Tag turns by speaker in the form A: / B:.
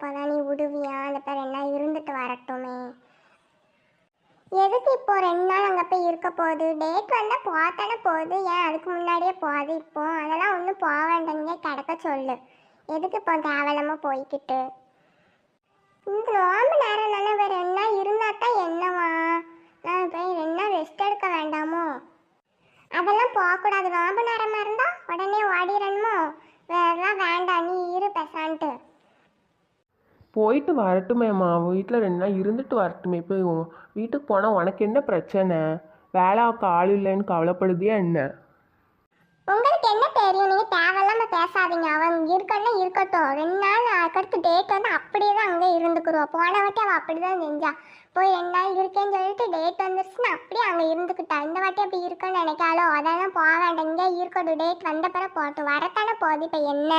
A: போதா நீ விடுவியா? அந்த பேர் என்ன இருந்துட்டு வரட்டுமே. எதுக்கு இப்போ 2 நாள் அங்கே போய் இருக்க போகுது? டேட் வந்தால் போத்தானே போகுது. ஏன் அதுக்கு முன்னாடியே போகுது? இப்போ அதெல்லாம் ஒன்றும் போக வேண்டாங்க, கிடக்க சொல்லு. எதுக்கு இப்போ தேவையில்லாமல் போய்கிட்டு? இந்த நோம்பு நேரம் தானே, வேறு 2 நாள் இருந்தால் தான் என்னவா? நான் போய் 2 நாள் ரெஸ்ட் எடுக்க வேண்டாமோ? அதெல்லாம் போகக்கூடாது. நோம்பு நேரமாக இருந்தால் உடனே ஓடிடணுமோ? வேறெல்லாம் வேண்டாம், நீ இரு பெசான்ட்டு.
B: போயிட்டு வரட்டுமேம்மா, வீட்டில் 2 நாள் இருந்துட்டு வரட்டுமே. இப்போ வீட்டுக்கு போனால் உனக்கு என்ன பிரச்சனை? வேலை ஆள் இல்லைன்னு கவலைப்படுதியா என்ன?
A: உங்களுக்கு என்ன தெரியும்? நீங்கள் தேவையில்லாம பேசாதீங்க. அவங்க இருக்கன்னா இருக்கட்டும். 2 நாள் அதுக்கடுத்து டேட் வந்து அப்படியே தான் அங்கே இருந்துக்குருவோம். போன வாட்டி அவள் அப்படி தான் செஞ்சா. போய் 2 நாள் இருக்கேன்னு சொல்லிட்டு டேட் வந்துருச்சுன்னா அப்படியே அங்கே இருந்துக்கிட்டா. இந்த வாட்டி அப்படி இருக்குன்னு நினைக்காலோ? அதெல்லாம் போக வேண்டாம், இங்கே இருக்கட்டும். டேட் வந்த பிறகு போட்டும். வரத்தானே போகுது. இப்போ என்ன